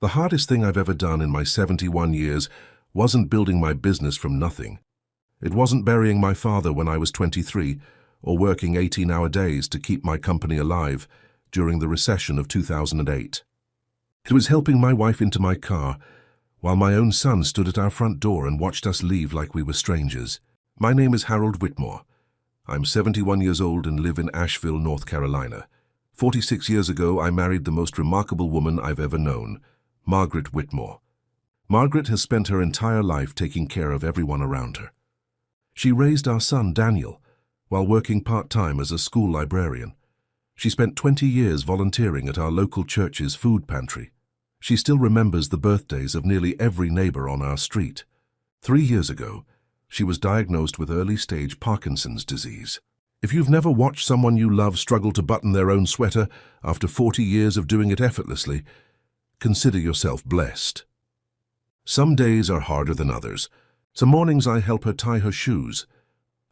The hardest thing I've ever done in my 71 years wasn't building my business from nothing. It wasn't burying my father when I was 23 or working 18-hour days to keep my company alive during the recession of 2008. It was helping my wife into my car while my own son stood at our front door and watched us leave like we were strangers. My name is Harold Whitmore. I'm 71 years old and live in Asheville, North Carolina. 46 years ago, I married the most remarkable woman I've ever known, Margaret Whitmore. Margaret has spent her entire life taking care of everyone around her. She raised our son, Daniel, while working part-time as a school librarian. She spent 20 years volunteering at our local church's food pantry. She still remembers the birthdays of nearly every neighbor on our street. 3 years ago, she was diagnosed with early-stage Parkinson's disease. If you've never watched someone you love struggle to button their own sweater after 40 years of doing it effortlessly, consider yourself blessed. Some days are harder than others. Some mornings I help her tie her shoes.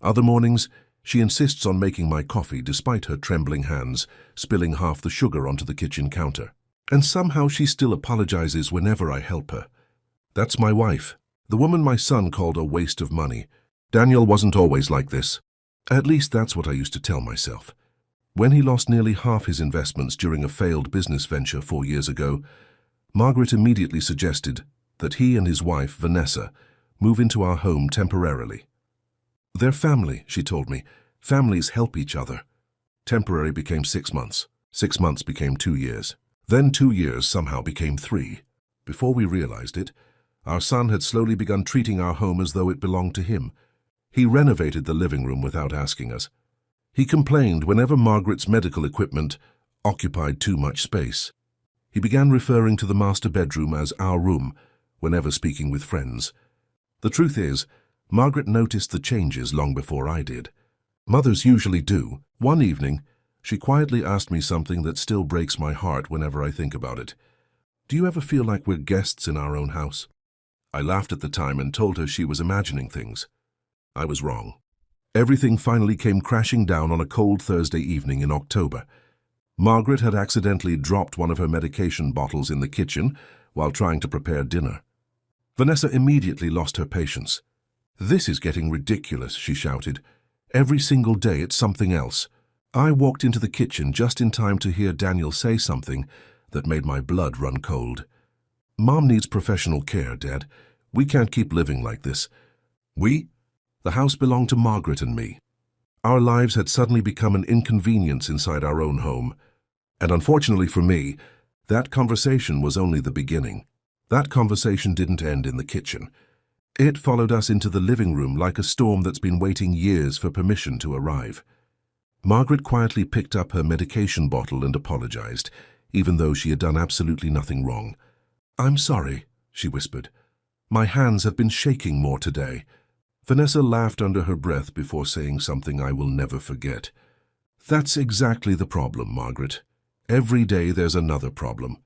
Other mornings, she insists on making my coffee despite her trembling hands, spilling half the sugar onto the kitchen counter. And somehow she still apologizes whenever I help her. That's my wife, the woman my son called a waste of money. Daniel wasn't always like this. At least that's what I used to tell myself. When he lost nearly half his investments during a failed business venture 4 years ago, Margaret immediately suggested that he and his wife, Vanessa, move into our home temporarily. They're family, she told me. Families help each other. Temporary became 6 months. 6 months became 2 years. Then 2 years somehow became 3. Before we realized it, our son had slowly begun treating our home as though it belonged to him. He renovated the living room without asking us. He complained whenever Margaret's medical equipment occupied too much space. He began referring to the master bedroom as our room whenever speaking with friends. The truth is, Margaret noticed the changes long before I did. Mothers usually do. One evening, she quietly asked me something that still breaks my heart whenever I think about it. Do you ever feel like we're guests in our own house? I laughed at the time and told her she was imagining things. I was wrong. Everything finally came crashing down on a cold Thursday evening in October. Margaret had accidentally dropped one of her medication bottles in the kitchen while trying to prepare dinner. Vanessa immediately lost her patience. "This is getting ridiculous," she shouted. "Every single day it's something else." I walked into the kitchen just in time to hear Daniel say something that made my blood run cold. "Mom needs professional care, Dad. We can't keep living like this." We? The house belonged to Margaret and me. Our lives had suddenly become an inconvenience inside our own home. And unfortunately for me, that conversation was only the beginning. That conversation didn't end in the kitchen. It followed us into the living room like a storm that's been waiting years for permission to arrive. Margaret quietly picked up her medication bottle and apologized, even though she had done absolutely nothing wrong. "I'm sorry," she whispered. "My hands have been shaking more today." Vanessa laughed under her breath before saying something I will never forget. "That's exactly the problem, Margaret. Every day there's another problem."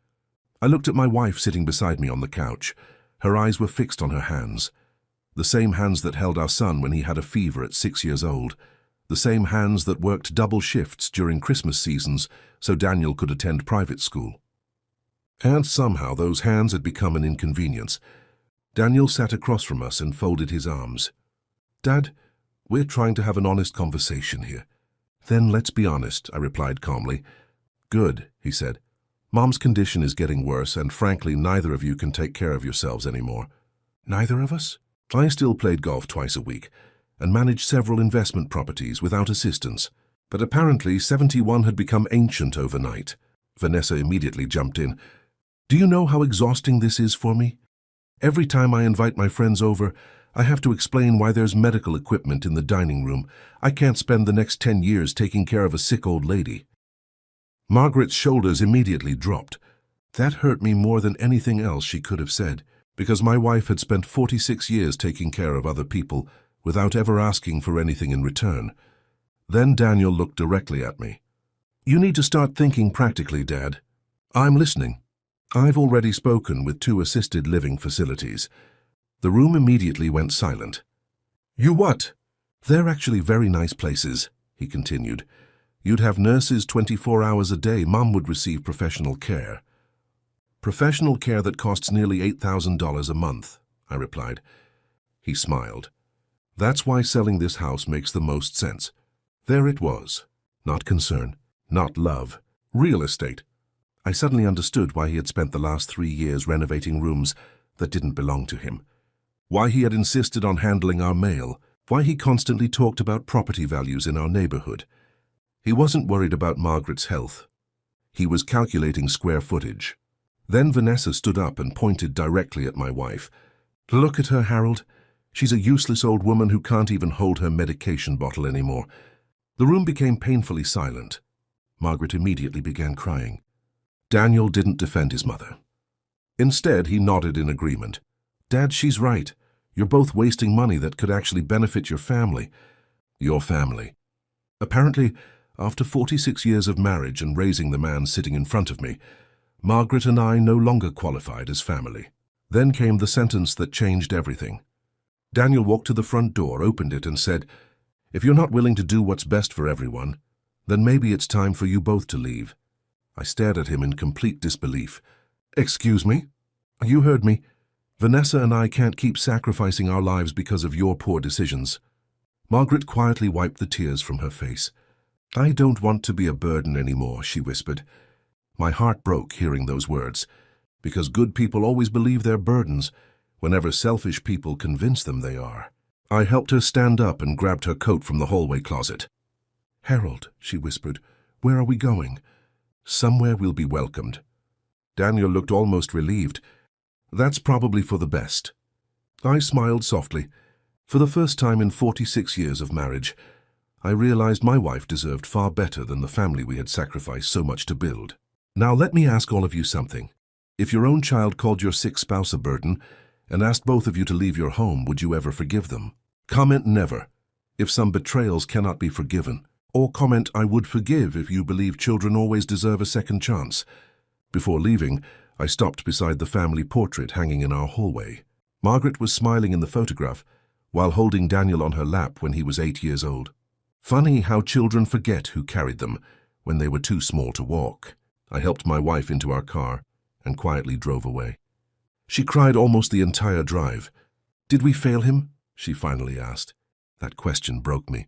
I looked at my wife sitting beside me on the couch. Her eyes were fixed on her hands. The same hands that held our son when he had a fever at 6 years old. The same hands that worked double shifts during Christmas seasons so Daniel could attend private school. And somehow those hands had become an inconvenience. Daniel sat across from us and folded his arms. "Dad, we're trying to have an honest conversation here." "Then let's be honest," I replied calmly. "Good," he said. "Mom's condition is getting worse, and frankly, neither of you can take care of yourselves anymore." "Neither of us?" I still played golf twice a week and managed several investment properties without assistance. But apparently 71 had become ancient overnight. Vanessa immediately jumped in. "Do you know how exhausting this is for me? Every time I invite my friends over, I have to explain why there's medical equipment in the dining room. I can't spend the next 10 years taking care of a sick old lady." Margaret's shoulders immediately dropped. That hurt me more than anything else she could have said, because my wife had spent 46 years taking care of other people without ever asking for anything in return. Then Daniel looked directly at me. "You need to start thinking practically, Dad." "I'm listening." "I've already spoken with 2 assisted living facilities." The room immediately went silent. "You what?" "They're actually very nice places," he continued. "You'd have nurses 24 hours a day. Mom would receive professional care." Professional care that costs nearly $8,000 a month, I replied. He smiled. That's why selling this house makes the most sense. There it was. Not concern, not love, real estate. I suddenly understood why he had spent the last 3 years renovating rooms that didn't belong to him. Why he had insisted on handling our mail. Why he constantly talked about property values in our neighborhood. He wasn't worried about Margaret's health. He was calculating square footage. Then Vanessa stood up and pointed directly at my wife. Look at her, Harold. She's a useless old woman who can't even hold her medication bottle anymore. The room became painfully silent. Margaret immediately began crying. Daniel didn't defend his mother. Instead, he nodded in agreement. Dad, she's right. You're both wasting money that could actually benefit your family. Your family. Apparently, after 46 years of marriage and raising the man sitting in front of me, Margaret and I no longer qualified as family. Then came the sentence that changed everything. Daniel walked to the front door, opened it, and said, If you're not willing to do what's best for everyone, then maybe it's time for you both to leave. I stared at him in complete disbelief. Excuse me? You heard me. Vanessa and I can't keep sacrificing our lives because of your poor decisions. Margaret quietly wiped the tears from her face. I don't want to be a burden anymore, she whispered. My heart broke hearing those words, because good people always believe they're burdens, whenever selfish people convince them they are. I helped her stand up and grabbed her coat from the hallway closet. Harold, she whispered, where are we going? Somewhere we'll be welcomed. Daniel looked almost relieved. That's probably for the best. I smiled softly. For the first time in 46 years of marriage, I realized my wife deserved far better than the family we had sacrificed so much to build. Now let me ask all of you something. If your own child called your sick spouse a burden and asked both of you to leave your home, would you ever forgive them? Comment never if some betrayals cannot be forgiven, or comment I would forgive if you believe children always deserve a second chance. Before leaving, I stopped beside the family portrait hanging in our hallway. Margaret was smiling in the photograph while holding Daniel on her lap when he was 8 years old. Funny how children forget who carried them when they were too small to walk. I helped my wife into our car and quietly drove away. She cried almost the entire drive. Did we fail him? She finally asked. That question broke me.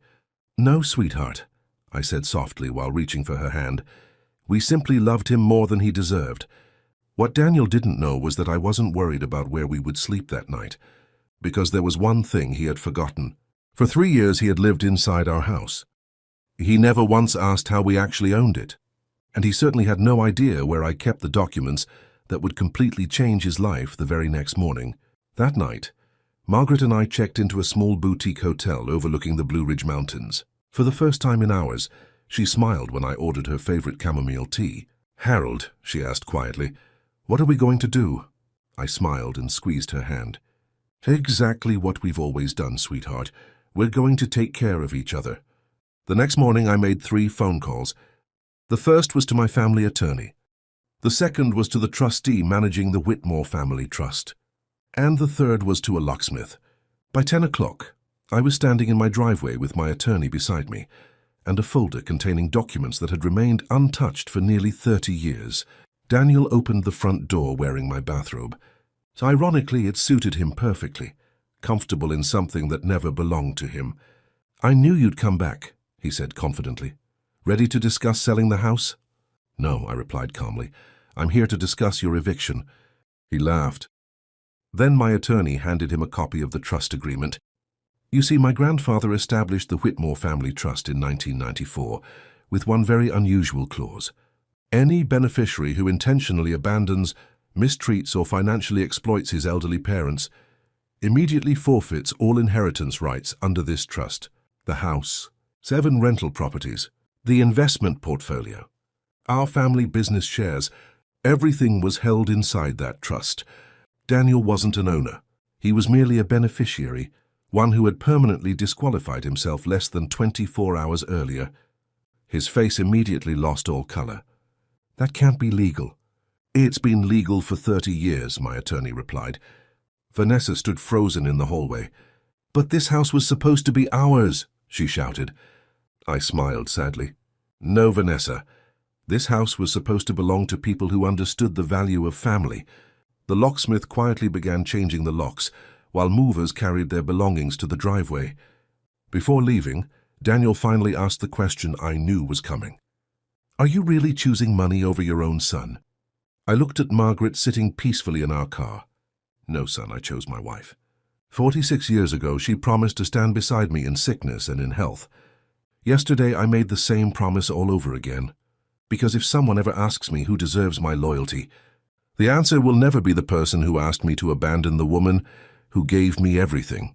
No, sweetheart, I said softly while reaching for her hand. We simply loved him more than he deserved. What Daniel didn't know was that I wasn't worried about where we would sleep that night, because there was one thing he had forgotten. For 3 years he had lived inside our house. He never once asked how we actually owned it, and he certainly had no idea where I kept the documents that would completely change his life the very next morning. That night, Margaret and I checked into a small boutique hotel overlooking the Blue Ridge Mountains. For the first time in hours, she smiled when I ordered her favorite chamomile tea. Harold, she asked quietly, what are we going to do? I smiled and squeezed her hand. Exactly what we've always done, sweetheart. We're going to take care of each other. The next morning I made 3 phone calls. The first was to my family attorney. The second was to the trustee managing the Whitmore Family Trust. And the third was to a locksmith. By 10 o'clock, I was standing in my driveway with my attorney beside me, and a folder containing documents that had remained untouched for nearly 30 years. Daniel opened the front door wearing my bathrobe. So ironically, it suited him perfectly, comfortable in something that never belonged to him. I knew you'd come back, he said confidently. Ready to discuss selling the house? No, I replied calmly. I'm here to discuss your eviction. He laughed. Then my attorney handed him a copy of the trust agreement. You see, my grandfather established the Whitmore Family Trust in 1994 with one very unusual clause. Any beneficiary who intentionally abandons, mistreats or financially exploits his elderly parents immediately forfeits all inheritance rights under this trust. The house, 7 rental properties, the investment portfolio, our family business shares, everything was held inside that trust. Daniel wasn't an owner. He was merely a beneficiary, one who had permanently disqualified himself less than 24 hours earlier. His face immediately lost all color. That can't be legal. It's been legal for 30 years, my attorney replied. Vanessa stood frozen in the hallway. But this house was supposed to be ours, she shouted. I smiled sadly. No, Vanessa. This house was supposed to belong to people who understood the value of family. The locksmith quietly began changing the locks, while movers carried their belongings to the driveway. Before leaving, Daniel finally asked the question I knew was coming. "Are you really choosing money over your own son?" I looked at Margaret sitting peacefully in our car. "No, son, I chose my wife. 46 years ago, she promised to stand beside me in sickness and in health. Yesterday, I made the same promise all over again. Because if someone ever asks me who deserves my loyalty, the answer will never be the person who asked me to abandon the woman who gave me everything."